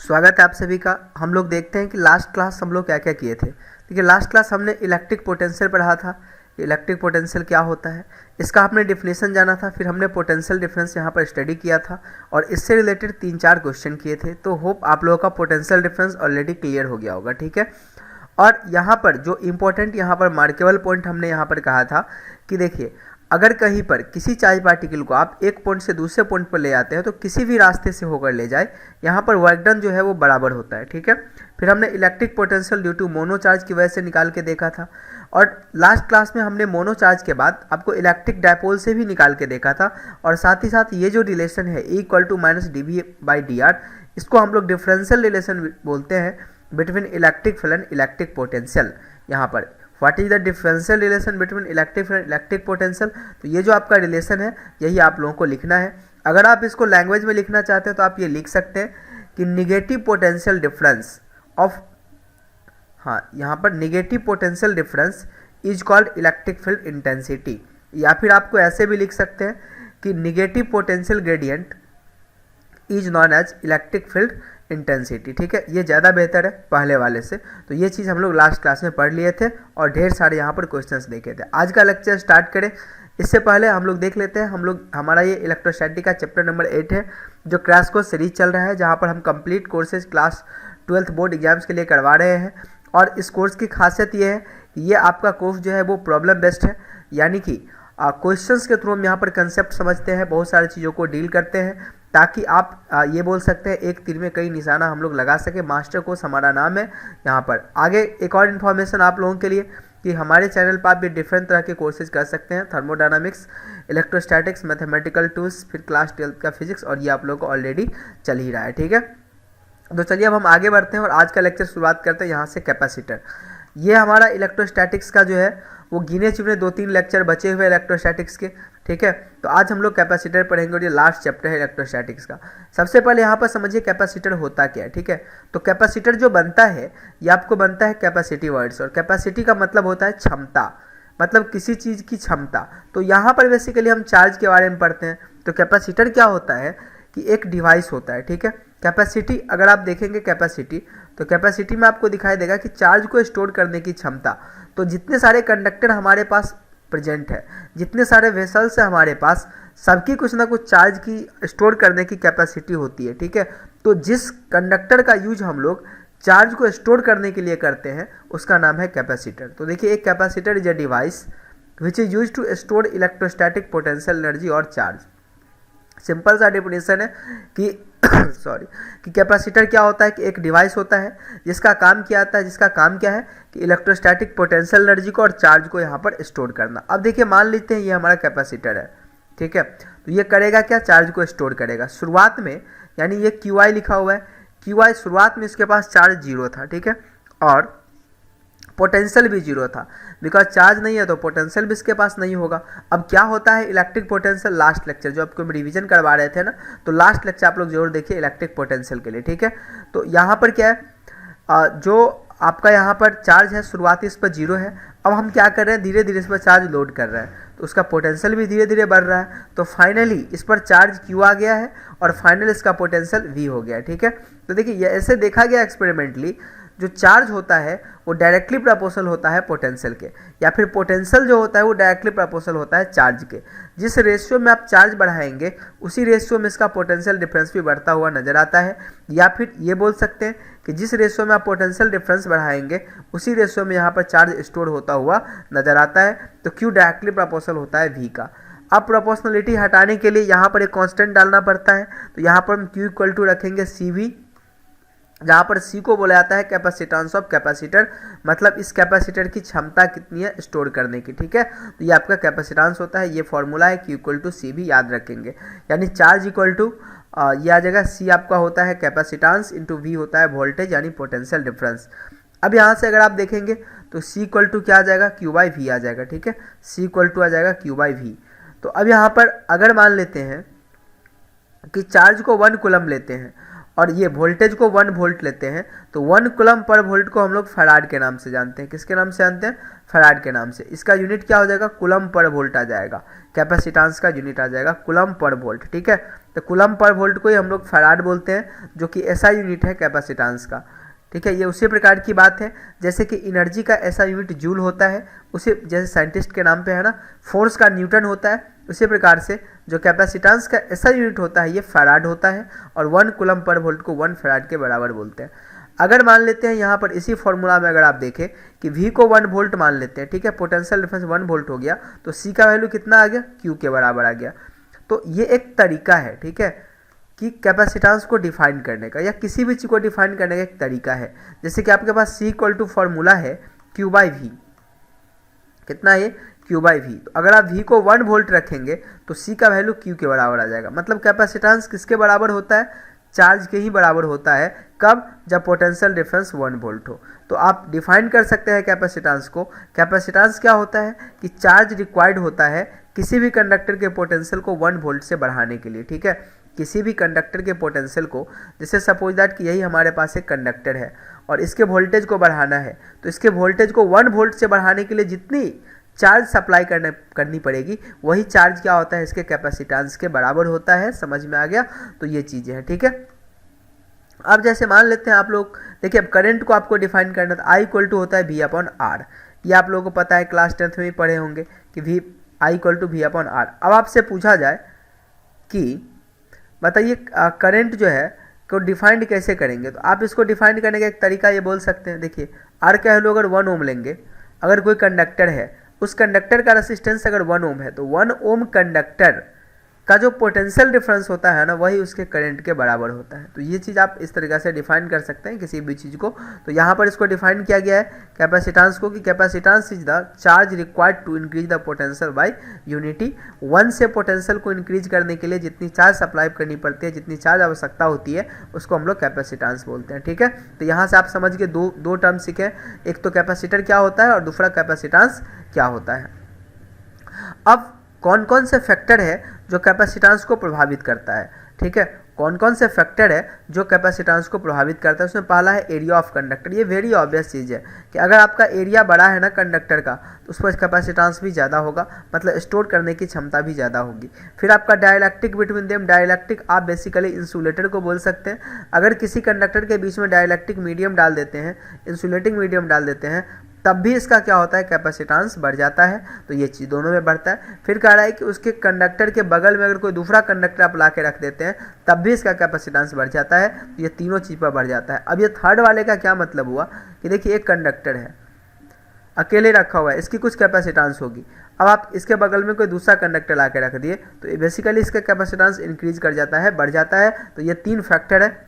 स्वागत है आप सभी का। हम लोग देखते हैं कि लास्ट क्लास हम लोग क्या क्या किए थे। देखिए लास्ट क्लास हमने इलेक्ट्रिक पोटेंशियल पढ़ा था। इलेक्ट्रिक पोटेंशियल क्या होता है इसका हमने डिफिनेशन जाना था, फिर हमने पोटेंशियल डिफरेंस यहाँ पर स्टडी किया था और इससे रिलेटेड 3-4 क्वेश्चन किए थे। तो होप आप लोगों का पोटेंशियल डिफरेंस ऑलरेडी क्लियर हो गया होगा, ठीक है। और यहाँ पर जो इम्पोर्टेंट यहाँ पर मार्केबल पॉइंट हमने यहाँ पर कहा था कि देखिए अगर कहीं पर किसी चार्ज पार्टिकल को आप एक पॉइंट से दूसरे पॉइंट पर ले जाते हैं तो किसी भी रास्ते से होकर ले जाए, यहाँ पर वर्क डन जो है वो बराबर होता है, ठीक है। फिर हमने electric potential due to mono charge की वजह से निकाल के देखा था और लास्ट क्लास में हमने मोनो चार्ज के बाद आपको इलेक्ट्रिक डायपोल से भी निकाल के देखा था। और साथ ही साथ ये जो रिलेशन है E=-dV/dr, इसको हम लोग डिफरेंशियल रिलेशन बोलते हैं between electric field and electric potential. यहाँ पर what is the differential relation between electric field and electric potential, तो ये जो आपका रिलेशन है यही आप लोगों को लिखना है। अगर आप इसको लैंग्वेज में लिखना चाहते हैं तो आप ये लिख सकते हैं कि निगेटिव पोटेंशियल डिफरेंस ऑफ, हाँ यहाँ पर negative potential difference is called electric field intensity, या फिर आपको ऐसे भी लिख सकते हैं कि negative potential gradient is known as electric field intensity, ठीक है। ये ज़्यादा बेहतर है पहले वाले से। तो ये चीज़ हम लोग लास्ट क्लास में पढ़ लिए थे और ढेर सारे यहाँ पर क्वेश्चंस देखे थे। आज का लेक्चर स्टार्ट करें इससे पहले हम लोग देख लेते हैं, हमारा ये इलेक्ट्रोस्टैटिक का चैप्टर नंबर 8 है जो क्रैश कोर्स सीरीज चल रहा है, जहाँ पर हम complete courses class 12th board exams के लिए करवा रहे हैं। और इस कोर्स की खासियत ये है कि ये आपका कोर्स जो है वो प्रॉब्लम बेस्ड है, यानी कि क्वेश्चंस के थ्रू हम यहाँ पर कंसेप्ट समझते हैं, बहुत सारी चीज़ों को डील करते हैं, ताकि आप ये बोल सकते हैं एक तीर में कई निशाना हम लोग लगा सके। मास्टर कोर्स हमारा नाम है। यहाँ पर आगे एक और इन्फॉर्मेशन आप लोगों के लिए कि हमारे चैनल पर आप भी डिफरेंट तरह के कोर्सेज कर सकते हैं, थर्मोडायनामिक्स, इलेक्ट्रोस्टैटिक्स, मैथमेटिकल टूल्स, फिर क्लास 12th का फिजिक्स, और ये आप लोगों को ऑलरेडी चल ही रहा है, ठीक है। तो चलिए अब हम आगे बढ़ते हैं और आज का लेक्चर शुरुआत करते हैं यहाँ से कैपेसिटर। ये हमारा इलेक्ट्रोस्टैटिक्स का जो है वो गिने चुने 2-3 लेक्चर बचे हुए इलेक्ट्रोस्टैटिक्स के, ठीक है। तो आज हम लोग कैपेसिटर पढ़ेंगे और ये लास्ट चैप्टर है इलेक्ट्रोस्टैटिक्स का। सबसे पहले यहाँ पर समझिए कैपेसिटर होता क्या है, ठीक है। तो कैपेसिटर जो बनता है ये आपको बनता है कैपेसिटी वर्ड से, और कैपेसिटी का मतलब होता है क्षमता, मतलब किसी चीज़ की क्षमता। तो यहाँ पर बेसिकली हम चार्ज के बारे में पढ़ते हैं। तो कैपेसिटर क्या होता है कि एक डिवाइस होता है, ठीक है। कैपेसिटी अगर आप देखेंगे कैपेसिटी, तो कैपेसिटी में आपको दिखाई देगा कि चार्ज को स्टोर करने की क्षमता। तो जितने सारे कंडक्टर हमारे पास प्रेजेंट है, जितने सारे वेसल्स है हमारे पास, सबकी कुछ ना कुछ चार्ज की स्टोर करने की कैपेसिटी होती है, ठीक है। तो जिस कंडक्टर का यूज हम लोग चार्ज को स्टोर करने के लिए करते हैं उसका नाम है कैपेसिटर। तो देखिए एक capacitor is a device which is use to store electrostatic potential energy और चार्ज। सिंपल सा डेफिनेशन है कि कि कैपेसिटर क्या होता है कि एक डिवाइस होता है जिसका काम क्या आता है, जिसका काम क्या है कि इलेक्ट्रोस्टैटिक पोटेंशियल एनर्जी को और चार्ज को यहाँ पर स्टोर करना। अब देखिए मान लेते हैं ये हमारा कैपेसिटर है, ठीक है। तो ये करेगा क्या, चार्ज को स्टोर करेगा। शुरुआत में यानी ये QI लिखा हुआ है, QI शुरुआत में इसके पास चार्ज 0 था, ठीक है, और पोटेंशियल भी 0 था। बिकॉज चार्ज नहीं है तो पोटेंशियल भी इसके पास नहीं होगा। अब क्या होता है इलेक्ट्रिक पोटेंशियल, लास्ट लेक्चर जो आपको रिवीजन करवा रहे थे ना, तो लास्ट लेक्चर आप लोग जरूर देखिए इलेक्ट्रिक पोटेंशियल के लिए, ठीक है। तो यहाँ पर क्या है, जो आपका यहाँ पर चार्ज है शुरुआती इस पर 0 है। अब हम क्या कर रहे हैं, धीरे धीरे इस पर चार्ज लोड कर रहे हैं, तो उसका पोटेंशियल भी धीरे धीरे बढ़ रहा है। तो फाइनली इस पर चार्ज Q आ गया है और फाइनल इसका पोटेंशियल V हो गया है, ठीक है। तो देखिए ये ऐसे देखा गया एक्सपेरिमेंटली, जो चार्ज होता है वो डायरेक्टली प्रोपोर्शनल होता है पोटेंशियल के, या फिर पोटेंशियल जो होता है वो डायरेक्टली प्रोपोर्शनल होता है चार्ज के। जिस रेशियो में आप चार्ज बढ़ाएंगे उसी रेशियो में इसका पोटेंशियल डिफरेंस भी बढ़ता हुआ नजर आता है। या फिर ये बोल सकते हैं कि जिस रेशियो में आप पोटेंशियल डिफरेंस बढ़ाएंगे उसी रेशियो में यहाँ पर चार्ज स्टोर होता हुआ नजर आता है। तो Q डायरेक्टली प्रोपोर्शनल होता है V का। अब प्रोपोर्शनलिटी हटाने के लिए यहाँ पर एक कांस्टेंट डालना पड़ता है। तो यहाँ पर हम Q इक्वल टू रखेंगे CV, जहाँ पर C को बोला जाता है कैपेसिटेंस ऑफ कैपेसिटर, मतलब इस कैपेसिटर की क्षमता कितनी है स्टोर करने की, ठीक है। तो ये आपका कैपेसिटेंस होता है, ये फॉर्मूला है Q इक्वल टू CV, याद रखेंगे। यानी चार्ज इक्वल टू ये आ जाएगा, C आपका होता है कैपेसिटेंस इंटू V होता है वोल्टेज यानी पोटेंशियल डिफरेंस। अब यहाँ से अगर आप देखेंगे तो C इक्वल टू क्या आ जाएगा, Q/V आ जाएगा, ठीक है। C इक्वल टू आ जाएगा Q/V। तो अब यहाँ पर अगर मान लेते हैं कि चार्ज को 1 कूलम लेते हैं और ये वोल्टेज को 1 वोल्ट लेते हैं, तो 1 कूलम पर वोल्ट को हम लोग फैराड के नाम से जानते हैं। किसके नाम से जानते हैं? फैराड के नाम से। इसका यूनिट क्या हो जाएगा? कूलम पर वोल्ट आ जाएगा। कैपेसिटेंस का यूनिट आ जाएगा कूलम पर वोल्ट। ठीक है, तो कूलम पर वोल्ट को ही हम लोग फैराड बोलते हैं, जो कि ऐसा यूनिट है कैपेसिटेंस का। ठीक है, ये उसी प्रकार की बात है जैसे कि एनर्जी का ऐसा यूनिट जूल होता है, उसी जैसे साइंटिस्ट के नाम पे है ना, फोर्स का न्यूटन होता है, उसी प्रकार से जो कैपेसिटेंस का ऐसा यूनिट होता है ये फैराड होता है, और 1 कूलम पर वोल्ट को 1 फैराड के बराबर बोलते हैं। अगर मान लेते हैं यहाँ पर इसी फॉर्मूला में अगर आप देखें कि V को 1 वोल्ट मान लेते हैं, ठीक है, पोटेंशियल डिफरेंस 1 वोल्ट हो गया, तो C का वैल्यू कितना आ गया? Q के बराबर आ गया। तो ये एक तरीका है, ठीक है, कि कैपेसिटेंस को डिफाइन करने का या किसी भी चीज़ को डिफाइन करने का एक तरीका है। जैसे कि आपके पास C इक्वल टू फॉर्मूला है Q/V, कितना है? Q/V। तो अगर आप V को 1 वोल्ट रखेंगे तो C का वैल्यू Q के बराबर आ जाएगा। मतलब कैपेसिटेंस किसके बराबर होता है? चार्ज के ही बराबर होता है। कब? जब पोटेंशियल डिफरेंस 1 वोल्ट हो। तो आप डिफाइन कर सकते हैं कैपेसिटेंस को। कैपेसिटेंस क्या होता है कि चार्ज रिक्वायर्ड होता है किसी भी कंडक्टर के पोटेंशियल को 1 वोल्ट से बढ़ाने के लिए। ठीक है, किसी भी कंडक्टर के पोटेंशियल को, जैसे सपोज दैट कि यही हमारे पास एक कंडक्टर है और इसके वोल्टेज को बढ़ाना है, तो इसके वोल्टेज को 1 वोल्ट से बढ़ाने के लिए जितनी चार्ज सप्लाई करनी पड़ेगी, वही चार्ज क्या होता है? इसके कैपेसिटेंस के बराबर होता है। समझ में आ गया? तो ये चीज़ें हैं। ठीक है, अब जैसे मान लेते हैं आप लोग, देखिए अब करंट को आपको डिफाइन करना था। I इक्वल टू होता है V/R। ये आप लोगों को पता है, क्लास 10th में ही पढ़े होंगे कि I इक्वल टू V/R। अब आपसे पूछा जाए कि बताइए करंट जो है को डिफाइंड कैसे करेंगे, तो आप इसको डिफाइन करने का एक तरीका ये बोल सकते हैं। देखिए R का वैल्यू अगर 1 ओम लेंगे, अगर कोई कंडक्टर है, उस कंडक्टर का रेसिस्टेंस अगर 1 ओम है, तो 1 ओम कंडक्टर का जो पोटेंशियल डिफरेंस होता है ना, वही उसके करंट के बराबर होता है। तो ये चीज़ आप इस तरीक़ा से डिफाइन कर सकते हैं किसी भी चीज़ को। तो यहाँ पर इसको डिफाइन किया गया है कैपेसिटेंस को कि capacitance is the charge required to increase the potential by unity. 1 से पोटेंशियल को इंक्रीज करने के लिए जितनी चार्ज सप्लाई करनी पड़ती है, जितनी चार्ज आवश्यकता होती है, उसको हम लोग कैपेसिटेंस बोलते हैं। ठीक है, तो यहाँ से आप समझ के दो टर्म सीखे, एक तो कैपेसिटर क्या होता है और दूसरा कैपेसिटेंस क्या होता है। अब कौन कौन से फैक्टर है जो कैपेसिटेंस को प्रभावित करता है? ठीक है, कौन कौन से फैक्टर है जो कैपेसिटेंस को प्रभावित करता है? उसमें पहला है एरिया ऑफ कंडक्टर। ये वेरी ऑब्वियस चीज़ है कि अगर आपका एरिया बड़ा है ना कंडक्टर का, तो उस पर कैपेसिटेंस भी ज़्यादा होगा, मतलब स्टोर करने की क्षमता भी ज़्यादा होगी। फिर आपका डाइलेक्ट्रिक बिटवीन देम, डाइलेक्ट्रिक आप बेसिकली इंसुलेटर को बोल सकते हैं। अगर किसी कंडक्टर के बीच में डाइलेक्ट्रिक मीडियम डाल देते हैं, इंसुलेटिंग मीडियम डाल देते हैं, तब भी इसका क्या होता है? कैपेसिटेंस बढ़ जाता है। तो ये चीज़ दोनों में बढ़ता है। फिर कह रहा है कि उसके कंडक्टर के बगल में अगर कोई दूसरा कंडक्टर आप ला के रख देते हैं, तब भी इसका कैपेसिटेंस बढ़ जाता है। तो ये तीनों चीज़ पर बढ़ जाता है। अब ये थर्ड वाले का क्या मतलब हुआ कि देखिए एक कंडक्टर है, अकेले रखा हुआ है, इसकी कुछ कैपेसिटेंस होगी। अब आप इसके बगल में कोई दूसरा कंडक्टर ला के रख दिए, तो बेसिकली इसका कैपेसिटेंस इंक्रीज कर जाता है, बढ़ जाता है। तो ये 3 फैक्टर है।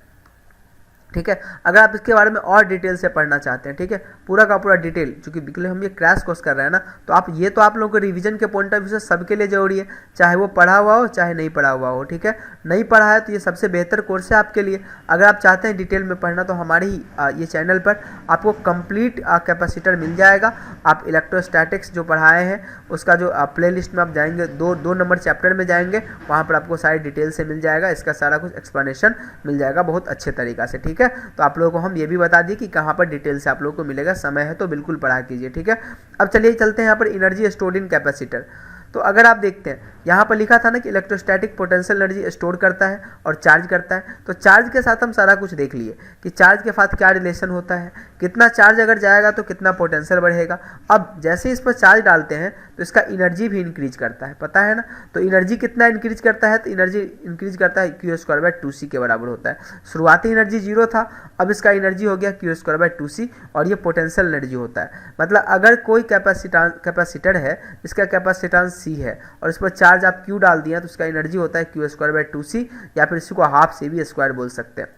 ठीक है, अगर आप इसके बारे में और डिटेल से पढ़ना चाहते हैं, ठीक है, पूरा का पूरा डिटेल, चूंकि बिल्कुल हम ये क्रैश कोर्स कर रहे हैं ना, तो आप ये तो आप लोगों को रिवीजन के पॉइंट ऑफ व्यू से सबके लिए जरूरी है, चाहे वो पढ़ा हुआ हो चाहे नहीं पढ़ा हुआ हो। ठीक है, नहीं पढ़ा है तो ये सबसे बेहतर कोर्स है आपके लिए। अगर आप चाहते हैं डिटेल में पढ़ना, तो हमारे ही ये चैनल पर आपको कंप्लीट कैपेसिटर मिल जाएगा। आप इलेक्ट्रोस्टैटिक्स जो पढ़ाए हैं उसका जो प्ले लिस्ट में आप जाएंगे, दो नंबर चैप्टर में जाएंगे, वहाँ पर आपको सारी डिटेल से मिल जाएगा, इसका सारा कुछ एक्सप्लेनेशन मिल जाएगा बहुत अच्छे तरीक़ा से। ठीक है, तो आप लोगों को हम ये भी बता दिए कि कहाँ पर डिटेल से आप लोगों को मिलेगा। समय है तो बिल्कुल पढ़ा कीजिए। ठीक है, अब चलिए चलते हैं यहाँ पर एनर्जी स्टोर्ड इन कैपेसिटर। तो अगर आप देखते हैं यहाँ पर लिखा था ना कि इलेक्ट्रोस्टैटिक पोटेंशियल एनर्जी स्टोर करता है और चार्ज करता है। तो चार्ज के साथ हम सारा कुछ देख लिए कि चार्ज के साथ क्या रिलेशन होता है, कितना चार्ज अगर जाएगा तो कितना पोटेंशियल बढ़ेगा। अब जैसे इस पर चार्ज डालते हैं तो इसका एनर्जी भी इंक्रीज करता है, पता है ना। तो एनर्जी कितना इंक्रीज करता है? तो एनर्जी इंक्रीज करता है Q²/2C के बराबर होता है। शुरुआती एनर्जी 0 था, अब इसका एनर्जी हो गया Q²/2C, और ये पोटेंशियल एनर्जी होता है। मतलब अगर कोई कैपेसिटर है जिसका कैपेसिटेंस C है और इस पर चार्ज आप Q डाल दिया, तो उसका एनर्जी होता है Q²/2C, या फिर इसी को हाफ CV² बोल सकते हैं।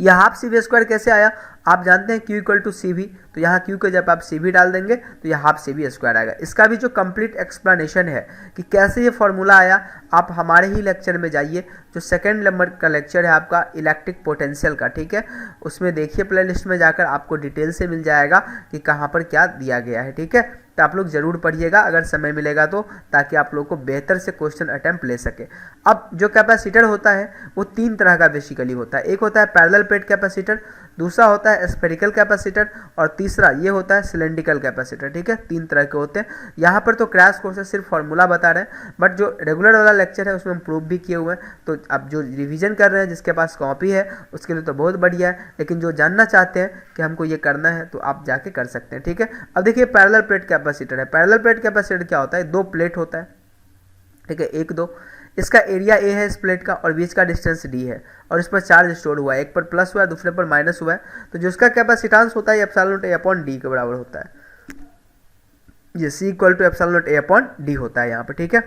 यह हाफ CV² कैसे आया? आप जानते हैं Q equal to C V, तो यहाँ Q को जब आप सी वी डाल देंगे तो यह हाफ सी वी स्क्वायर आएगा। इसका भी जो कंप्लीट एक्सप्लेनेशन है कि कैसे ये फॉर्मूला आया, आप हमारे ही लेक्चर में जाइए, जो सेकेंड नंबर का लेक्चर है आपका इलेक्ट्रिक पोटेंशियल का, ठीक है, उसमें देखिए प्ले लिस्ट में जाकर आपको डिटेल से मिल जाएगा कि कहाँ पर क्या दिया गया है, ठीक है। तो आप लोग ज़रूर पढ़िएगा अगर समय मिलेगा तो, ताकि आप लोग को बेहतर से क्वेश्चन अटैम्प्ट ले सके। अब जो कैपेसिटर होता है वो तीन तरह का बेसिकली होता है। एक होता है पैरेलल प्लेट कैपेसिटर, दूसरा होता है स्फेरिकल कैपेसिटर, और तीसरा ये होता है सिलेंड्रिकल कैपेसिटर, ठीक है। तीन तरह के होते हैं। यहाँ पर तो क्रैश कोर्स से सिर्फ फॉर्मूला बता रहे हैं, बट जो रेगुलर वाला लेक्चर है उसमें हम प्रूफ भी किए हुए हैं। तो अब जो रिवीजन कर रहे हैं, जिसके पास कॉपी है, उसके लिए तो बहुत बढ़िया है, लेकिन जो जानना चाहते हैं कि हमको ये करना है तो आप जाके कर सकते हैं, ठीक है। अब देखिए पैरेलल प्लेट कैपेसिटर है। पैरेलल प्लेट कैपेसिटर क्या होता है? दो प्लेट होता है, ठीक है, एक दो, इसका एरिया ए है इस प्लेट का, और बीच का डिस्टेंस डी है, और इस पर चार्ज स्टोर हुआ है, एक पर प्लस हुआ है दूसरे पर माइनस हुआ है, तो जो उसका कैपेसिटेंस होता है epsilon naught A upon D के बराबर होता है। ये C equal to epsilon naught A upon D होता है यहाँ पर, ठीक है।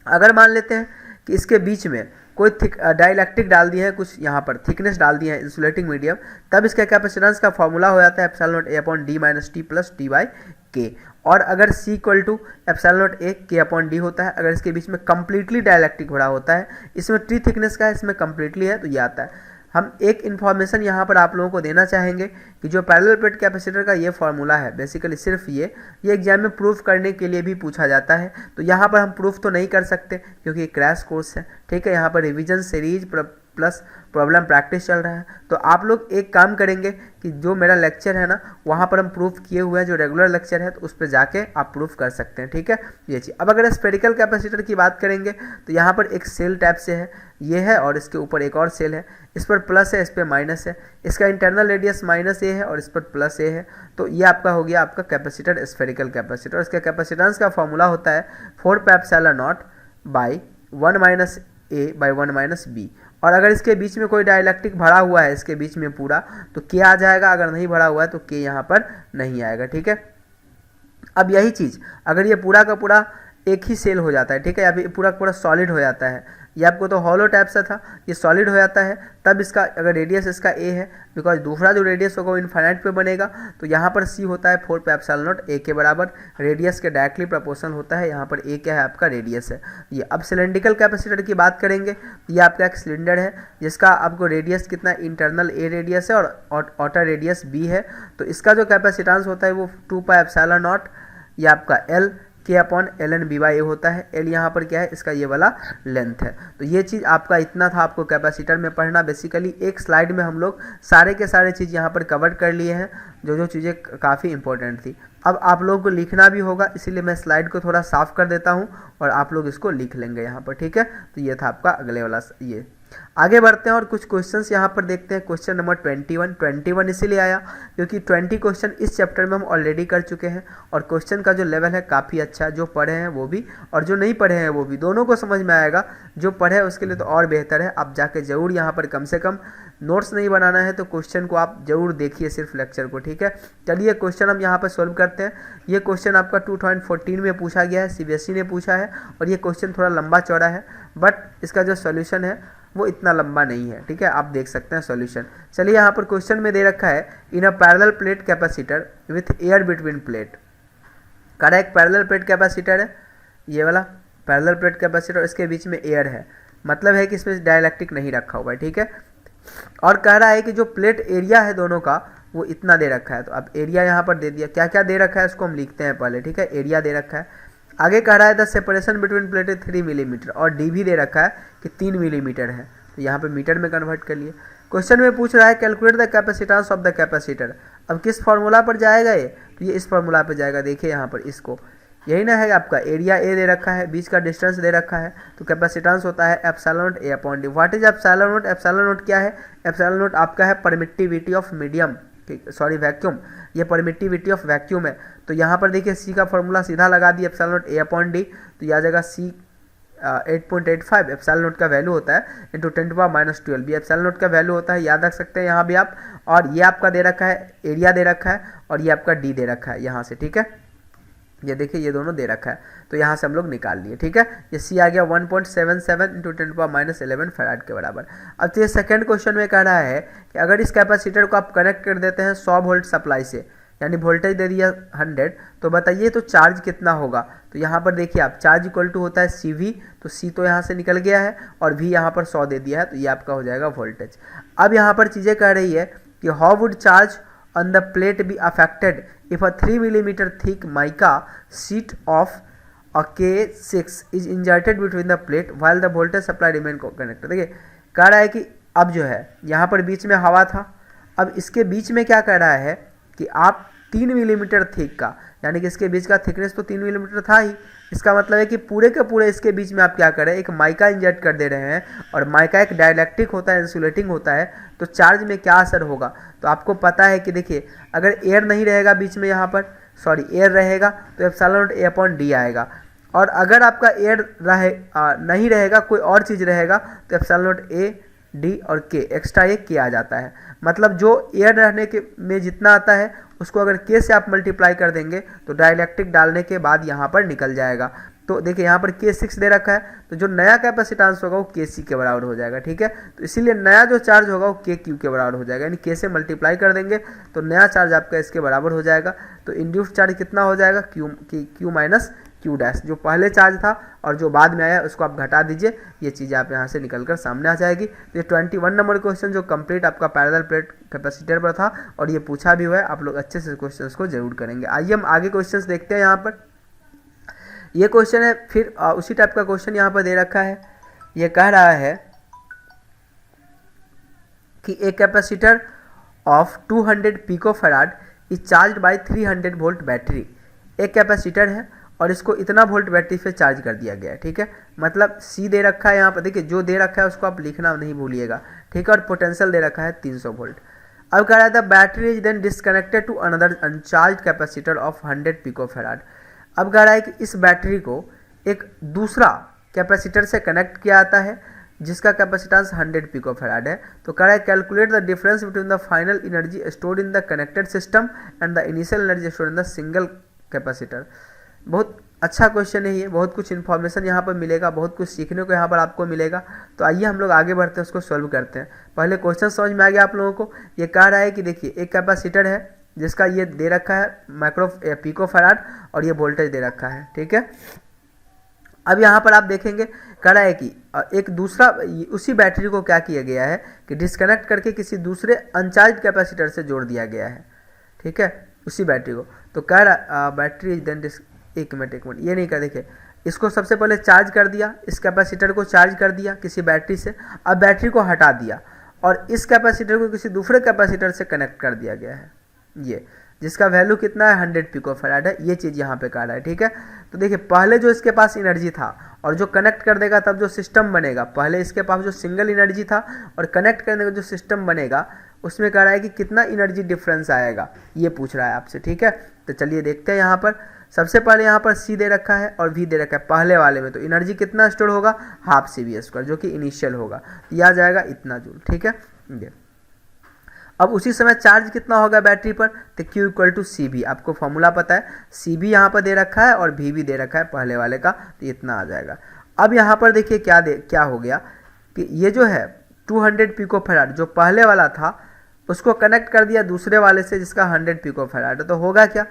अगर मान लेते हैं कि इसके बीच में कोई डाइलेक्ट्रिक डाल दिए हैं, कुछ यहाँ पर थिकनेस डाल दिए हैं इंसुलेटिंग मीडियम, तब इसका कैपेसिटेंस का फॉर्मूला हो जाता है epsilon naught A upon D minus T plus T by K. और अगर C equal to epsilon naught A K upon D होता है, अगर इसके बीच में कंप्लीटली डाइलेक्ट्रिक भरा होता है, इसमें ट्री थिकनेस का है, इसमें कंप्लीटली है, तो ये आता है। हम एक इन्फॉर्मेशन यहाँ पर आप लोगों को देना चाहेंगे कि जो पैरेलल प्लेट कैपेसिटर का ये फॉर्मूला है, बेसिकली सिर्फ ये एग्जाम में प्रूफ करने के लिए भी पूछा जाता है। तो यहाँ पर हम प्रूफ तो नहीं कर सकते क्योंकि ये क्रैश कोर्स है, ठीक है। यहाँ पर revision series plus problem practice चल रहा है। तो आप लोग एक काम करेंगे कि जो मेरा लेक्चर है ना, वहाँ पर हम प्रूफ किए हुए हैं, जो रेगुलर लेक्चर है, तो उस पर जाके आप प्रूफ कर सकते हैं, ठीक है, ये चीज़। अब अगर स्फेरिकल कैपेसिटर की बात करेंगे तो यहाँ पर एक सेल टाइप से है, ये है, और इसके ऊपर एक और सेल है, इस पर प्लस है, इस पर माइनस है, इसका इंटरनल रेडियस माइनस ए है और इस पर प्लस ए है। तो ये आपका हो गया आपका कैपेसिटर स्फेरिकल कैपेसिटर। इसका कैपेसिटेंस का फॉर्मूला होता है 4 pi epsilon naught by 1 minus A by 1 minus B. और अगर इसके बीच में कोई डाइलेक्ट्रिक भरा हुआ है इसके बीच में पूरा, तो के आ जाएगा, अगर नहीं भरा हुआ है तो के यहाँ पर नहीं आएगा, ठीक है। अब यही चीज़ अगर ये पूरा का पूरा एक ही सेल हो जाता है, ठीक है, या फिर पूरा का पूरा सॉलिड हो जाता है, ये आपको तो हॉलो टाइप सा था, ये सॉलिड हो जाता है, तब इसका अगर रेडियस इसका ए है, बिकॉज दूसरा जो रेडियस होगा वो इन्फाइनाइट पे बनेगा, तो यहाँ पर सी होता है 4 पाई एप्सिलॉन नॉट ए के बराबर, रेडियस के डायरेक्टली प्रोपोर्शनल होता है, यहाँ पर ए क्या है आपका रेडियस है ये। अब सिलेंड्रिकल कैपेसिटर की बात करेंगे, ये आपका एक सिलेंडर है जिसका आपको रेडियस कितना, इंटरनल ए रेडियस है और आउटर रेडियस बी है। तो इसका जो कैपेसिटेंस होता है वो 2 पाई एप्सिलॉन नॉट, ये आपका L K upon L N B by A होता है। एल यहाँ पर क्या है, इसका ये वाला लेंथ है। तो ये चीज़ आपका इतना था आपको कैपेसिटर में पढ़ना। बेसिकली एक स्लाइड में हम लोग सारे के सारे चीज़ यहाँ पर कवर कर लिए हैं, जो चीज़ें काफ़ी इंपॉर्टेंट थी। अब आप लोगों को लिखना भी होगा, इसीलिए मैं स्लाइड को थोड़ा साफ कर देता हूँ और आप लोग इसको लिख लेंगे यहाँ पर, ठीक है। तो ये था आपका अगले वाला। ये आगे बढ़ते हैं और कुछ क्वेश्चंस यहाँ पर देखते हैं। क्वेश्चन नंबर 21 इसीलिए आया क्योंकि 20 क्वेश्चन इस चैप्टर में हम ऑलरेडी कर चुके हैं, और क्वेश्चन का जो लेवल है काफ़ी अच्छा है। जो पढ़े हैं वो भी और जो नहीं पढ़े हैं वो भी, दोनों को समझ में आएगा। जो पढ़े हैं उसके लिए तो और बेहतर है। आप जाके ज़रूर यहाँ पर कम से कम नोट्स नहीं बनाना है तो क्वेश्चन को आप जरूर देखिए, सिर्फ लेक्चर को, ठीक है। चलिए क्वेश्चन हम यहाँ पर सॉल्व करते हैं। ये क्वेश्चन आपका 2014 में पूछा गया है, CBSE ने पूछा है, और ये क्वेश्चन थोड़ा लंबा चौड़ा है, बट इसका जो सोल्यूशन है वो इतना लंबा नहीं है, ठीक है। आप देख सकते हैं सॉल्यूशन। चलिए यहाँ पर क्वेश्चन में दे रखा है in a parallel plate capacitor with air between plate. Correct, parallel plate capacitor है ये वाला पैरेलल प्लेट कैपेसिटर, इसके बीच में एयर है, मतलब है कि इसमें डाइलेक्ट्रिक नहीं रखा हुआ है, ठीक है। और कह रहा है कि जो प्लेट एरिया है दोनों का वो इतना दे रखा है। तो अब एरिया यहाँ पर दे दिया, क्या क्या दे रखा है उसको हम लिखते हैं पहले, ठीक है। एरिया दे रखा है, आगे कह रहा है the separation between plate 3 millimetre, और डी भी दे रखा है कि 3 मिलीमीटर है, तो यहाँ पे मीटर में कन्वर्ट कर लिए। क्वेश्चन में पूछ रहा है calculate the capacitance of the capacitor. अब किस फार्मूला पर जाएगा ये, तो ये इस फार्मूला पर जाएगा। देखिए यहाँ पर इसको, यही ना है आपका एरिया ए दे रखा है, बीच का डिस्टेंस दे रखा है, तो कैपेसिटेंस होता है epsilon naught A upon D. What is epsilon not? Epsilon not क्या है? एप्सिलॉन नॉट आपका है permittivity of medium, sorry vacuum, ये परमिटिविटी ऑफ वैक्यूम है। तो यहाँ पर देखिए सी का फॉर्मूला सीधा लगा दिया epsilon naught A upon D, तो यह आ जाएगा सी 8.85 एप्सिलॉन नॉट का वैल्यू होता है इंटू 10⁻⁻12, ये एप्सिलॉन नॉट का वैल्यू होता है, याद रख सकते हैं यहाँ भी आप। और ये आपका दे रखा है एरिया दे रखा है, और ये आपका डी दे रखा है यहाँ से, ठीक है। ये देखिए ये दोनों दे रखा है, तो यहाँ से हम लोग निकाल लिए। ठीक है, ये सी आ गया 1.77 इंटू 10⁻11 फैराड के बराबर। अब तो ये सेकेंड क्वेश्चन में कह रहा है कि अगर इस कैपेसिटर को आप कनेक्ट कर देते हैं 100 वोल्ट सप्लाई से, यानी वोल्टेज दे दिया 100, तो बताइए तो चार्ज कितना होगा। तो यहाँ पर देखिए आप चार्ज इक्वल टू होता है CV, तो C तो यहाँ से निकल गया है और V यहाँ पर 100 दे दिया है, तो ये आपका हो जाएगा वोल्टेज। अब यहाँ पर चीज़ें कह रही है कि how would charge on the plate be affected if a 3 mm thick mica sheet of a K6 is inserted between the plate while the voltage supply remain connected। देखिए कह रहा है कि अब जो है यहाँ पर बीच में हवा था, अब इसके बीच में क्या कह रहा है कि आप 3 मिलीमीटर थिक का, यानी कि इसके बीच का थिकनेस तो 3 मिलीमीटर था ही, इसका मतलब है कि पूरे के पूरे इसके बीच में आप क्या करें, एक माइका इंजेक्ट कर दे रहे हैं, और माइका एक डाइलेक्ट्रिक होता है, इंसुलेटिंग होता है, तो चार्ज में क्या असर होगा। तो आपको पता है कि देखिए अगर एयर नहीं रहेगा बीच में, यहाँ पर एयर रहेगा तो एप्सिलॉन नॉट A/d आएगा, और अगर आपका एयर नहीं रहेगा, कोई और चीज़ रहेगा, तो एप्सिलॉन नॉट A/d और K एक्स्ट्रा एक K आ जाता है। मतलब जो एयर रहने के में जितना आता है उसको अगर K से आप मल्टीप्लाई कर देंगे तो डाइलेक्ट्रिक डालने के बाद यहाँ पर निकल जाएगा। तो देखिए यहाँ पर K6 दे रखा है, तो जो नया कैपेसिटेंस होगा वो KC के बराबर हो जाएगा। ठीक है, तो इसीलिए नया जो चार्ज होगा वो KQ के बराबर हो जाएगा, यानी K से मल्टीप्लाई कर देंगे तो नया चार्ज आपका इसके बराबर हो जाएगा। तो इंड्यूस्ड चार्ज कितना हो जाएगा, Q माइनस Q डैश, जो पहले चार्ज था और जो बाद में आया उसको आप घटा दीजिए, ये चीज़ आप यहाँ से निकल कर सामने आ जाएगी। तो ये 21 नंबर क्वेश्चन जो कंप्लीट आपका पैरेलल प्लेट कैपेसिटर पर था, और ये पूछा भी हुआ है, आप लोग अच्छे से क्वेश्चंस को जरूर करेंगे। आइए हम आगे क्वेश्चंस देखते हैं। यहाँ पर ये क्वेश्चन है, फिर उसी टाइप का क्वेश्चन यहाँ पर दे रखा है। ये कह रहा है कि एक capacitor of 200 picofarad is charge by 300 volt battery. एक कैपेसिटर है और इसको इतना वोल्ट बैटरी से चार्ज कर दिया गया है। ठीक है, मतलब C दे रखा है यहाँ पर, देखिए जो दे रखा है उसको आप लिखना नहीं भूलिएगा। ठीक है, और पोटेंशियल दे रखा है 300 वोल्ट। अब कह रहा था battery is then disconnected to another uncharge capacitor of 100 picofarad. अब कह रहा है कि इस बैटरी को एक दूसरा कैपेसिटर से कनेक्ट किया जाता है जिसका कैपेसिटेंस 100 पिकोफैराड है। तो कह रहा है calculate the difference between the final energy stored in the connected system and the initial energy stored in the single capacitor. बहुत अच्छा क्वेश्चन है ये, बहुत कुछ इन्फॉर्मेशन यहाँ पर मिलेगा, बहुत कुछ सीखने को यहाँ पर आपको मिलेगा। तो आइए हम लोग आगे बढ़ते हैं, उसको सॉल्व करते हैं। पहले क्वेश्चन समझ में आ गया आप लोगों को। ये कह रहा है कि देखिए एक कैपेसिटर है जिसका ये दे रखा है पिकोफैराड और ये वोल्टेज दे रखा है। ठीक है, अब यहाँ पर आप देखेंगे कह रहा है कि एक दूसरा उसी बैटरी को क्या किया गया है कि डिस्कनेक्ट करके किसी दूसरे अनचार्ज कैपेसिटर से जोड़ दिया गया है। ठीक है, उसी बैटरी को। तो कह रहा बैटरी देन एक मिनट ये नहीं कर, देखिए इसको सबसे पहले चार्ज कर दिया, इस कैपेसिटर को चार्ज कर दिया किसी बैटरी से, अब बैटरी को हटा दिया और इस कैपेसिटर को किसी दूसरे कैपेसिटर से कनेक्ट कर दिया गया है, ये जिसका वैल्यू कितना है 100 पिकोफैराड है। ये चीज़ यहाँ पे कह रहा है। ठीक है, तो देखिए पहले जो इसके पास एनर्जी था और जो कनेक्ट कर देगा तब जो सिस्टम बनेगा, पहले इसके पास जो सिंगल एनर्जी था और कनेक्ट करने का जो सिस्टम बनेगा उसमें कह रहा है कि कितना एनर्जी डिफरेंस आएगा, ये पूछ रहा है आपसे। ठीक है, तो चलिए देखते हैं। यहाँ पर सबसे पहले यहाँ पर C दे रखा है और V दे रखा है पहले वाले में, तो एनर्जी कितना स्टोर होगा, हाफ CV² जो कि इनिशियल होगा, यह आ जाएगा इतना जूल। ठीक है, ये अब उसी समय चार्ज कितना होगा बैटरी पर, तो Q इक्वल टू CV, आपको फॉर्मूला पता है, CV यहाँ पर दे रखा है और V भी दे रखा है पहले वाले का, तो इतना आ जाएगा। अब यहाँ पर देखिए क्या हो गया कि ये जो है 200 पिकोफैराड जो पहले वाला था उसको कनेक्ट कर दिया दूसरे वाले से जिसका 100 पिकोफैराड, तो होगा क्या,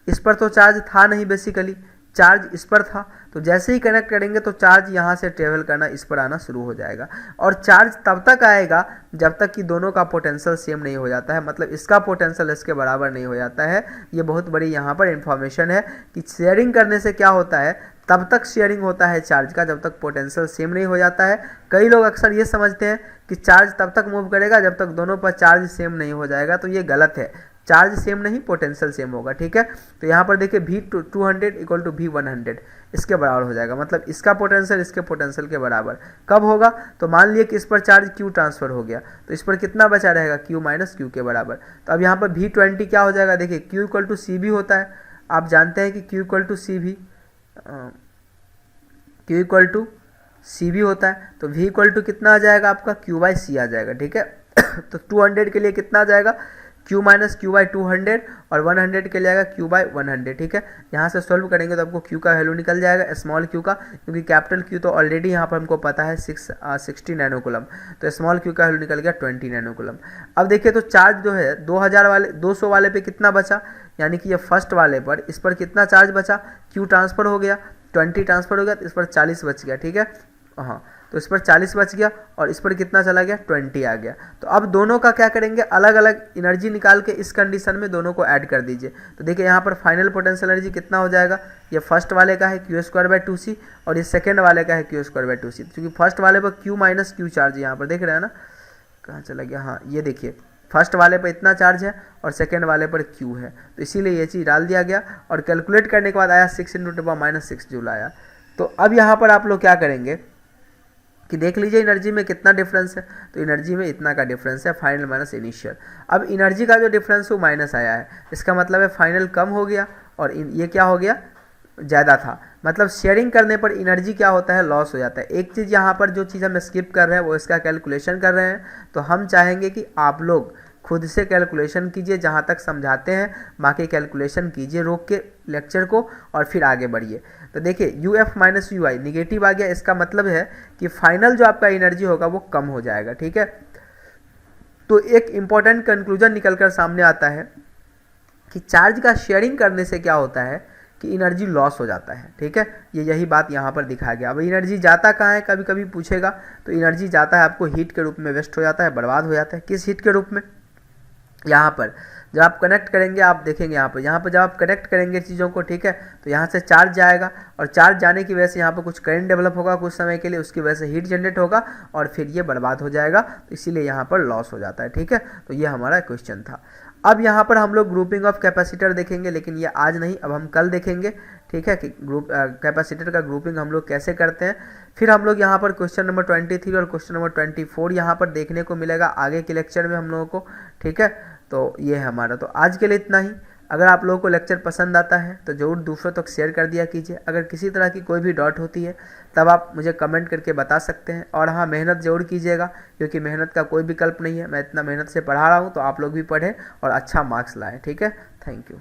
इस पर तो चार्ज था नहीं, बेसिकली चार्ज इस पर था, तो जैसे ही कनेक्ट करेंगे तो चार्ज यहाँ से ट्रेवल करना इस पर आना शुरू हो जाएगा। और चार्ज तब तक आएगा जब तक कि दोनों का पोटेंशियल सेम नहीं हो जाता है, मतलब इसका पोटेंशियल इसके बराबर नहीं हो जाता है। ये बहुत बड़ी यहाँ पर इंफॉर्मेशन है कि शेयरिंग करने से क्या होता है, तब तक शेयरिंग होता है चार्ज का जब तक पोटेंशियल सेम नहीं हो जाता है। कई लोग अक्सर ये समझते हैं कि चार्ज तब तक मूव करेगा जब तक दोनों पर चार्ज सेम नहीं हो जाएगा, तो ये गलत है। चार्ज सेम नहीं, पोटेंशियल सेम होगा। ठीक है, तो यहाँ पर देखिए V200 इक्वल टू V100 इसके बराबर हो जाएगा, मतलब इसका पोटेंशियल इसके पोटेंशियल के बराबर कब होगा, तो मान लिए कि इस पर चार्ज Q ट्रांसफर हो गया तो इस पर कितना बचा रहेगा, Q माइनस Q के बराबर। तो अब यहाँ पर V20 क्या हो जाएगा, देखिए Q इक्वल टू CV होता है, आप जानते हैं कि Q इक्वल टू CV होता है, तो V इक्वल टू कितना आ जाएगा आपका, Q/C आ जाएगा। ठीक है, तो 200 के लिए कितना आ जाएगा, q माइनस क्यू बाई 200 और 100 के लिए आएगा q बाई 100, ठीक है। यहाँ से सॉल्व करेंगे तो आपको q का वैल्यू निकल जाएगा स्मॉल q का, क्योंकि कैपिटल q तो ऑलरेडी यहाँ पर हमको पता है 60 नैनो कूलम, तो स्मॉल q का वैल्यू निकल गया 20 नैनो कूलम। अब देखिए तो चार्ज जो है 200 वाले पे कितना बचा, यानी कि ये फर्स्ट वाले पर इस पर कितना चार्ज बचा, q ट्रांसफ़र हो गया 20 ट्रांसफ़र हो गया, तो इस पर 40 बच गया, ठीक है। हाँ, तो इस पर 40 बच गया और इस पर कितना चला गया 20 आ गया। तो अब दोनों का क्या करेंगे, अलग अलग एनर्जी निकाल के इस कंडीशन में दोनों को ऐड कर दीजिए। तो देखिए यहाँ पर फाइनल पोटेंशियल एनर्जी कितना हो जाएगा, ये फर्स्ट वाले का है q²/2c और ये सेकेंड वाले का है q²/2c, क्योंकि फर्स्ट वाले पर q माइनस क्यू चार्ज यहाँ पर देख रहे हैं ना, कहाँ चला गया, हाँ ये देखिए फर्स्ट वाले पर इतना चार्ज है और सेकेंड वाले पर q है, तो इसीलिए ये चीज़ डाल दिया गया और कैलकुलेट करने के बाद आया 6 × 10⁻⁶ जूल आया। तो अब यहाँ पर आप लोग क्या करेंगे कि देख लीजिए एनर्जी में कितना डिफरेंस है, तो एनर्जी में इतना का डिफरेंस है, फाइनल माइनस इनिशियल। अब एनर्जी का जो डिफरेंस है वो माइनस आया है, इसका मतलब है फाइनल कम हो गया और ये क्या हो गया ज़्यादा था, मतलब शेयरिंग करने पर एनर्जी क्या होता है, लॉस हो जाता है। एक चीज़ यहाँ पर जो चीज़ हम स्किप कर रहे हैं वो इसका कैलकुलेशन कर रहे हैं, तो हम चाहेंगे कि आप लोग खुद से कैलकुलेशन कीजिए, जहाँ तक समझाते हैं बाकी कैलकुलेशन कीजिए रोक के लेक्चर को और फिर आगे बढ़िए। तो देखिए UF माइनस UI निगेटिव आ गया, इसका मतलब है कि फाइनल जो आपका एनर्जी होगा वो कम हो जाएगा, ठीक है। तो एक इम्पॉर्टेंट कंक्लूजन निकल कर सामने आता है कि चार्ज का शेयरिंग करने से क्या होता है कि एनर्जी लॉस हो जाता है, ठीक है। यही बात यहाँ पर दिखाया गया। अब एनर्जी जाता कहाँ है, कभी कभी पूछेगा, तो एनर्जी जाता है आपको हीट के रूप में वेस्ट हो जाता है, बर्बाद हो जाता है। किस हीट के रूप में, यहाँ पर जब आप कनेक्ट करेंगे आप देखेंगे यहाँ पर जब आप कनेक्ट करेंगे चीज़ों को, ठीक है, तो यहाँ से चार्ज जाएगा और चार्ज जाने की वजह से यहाँ पर कुछ करंट डेवलप होगा कुछ समय के लिए, उसकी वजह से हीट जनरेट होगा और फिर ये बर्बाद हो जाएगा, तो इसीलिए यहाँ पर लॉस हो जाता है, ठीक है। तो ये हमारा क्वेश्चन था। अब यहाँ पर हम लोग ग्रुपिंग ऑफ कैपेसिटर देखेंगे, लेकिन ये आज नहीं, अब हम कल देखेंगे, ठीक है, कि कैपेसिटर का ग्रुपिंग हम लोग कैसे करते हैं। फिर हम लोग यहाँ पर क्वेश्चन नंबर 23 और क्वेश्चन नंबर 24 यहाँ पर देखने को मिलेगा आगे के लेक्चर में हम लोगों को, ठीक है। तो ये है हमारा, तो आज के लिए इतना ही। अगर आप लोगों को लेक्चर पसंद आता है तो ज़रूर दूसरों तक शेयर कर दिया कीजिए। अगर किसी तरह की कोई भी डाउट होती है तब आप मुझे कमेंट करके बता सकते हैं। और हाँ, मेहनत ज़रूर कीजिएगा, क्योंकि मेहनत का कोई विकल्प नहीं है। मैं इतना मेहनत से पढ़ा रहा हूँ, तो आप लोग भी पढ़ें और अच्छा मार्क्स लाएँ, ठीक है। Thank you.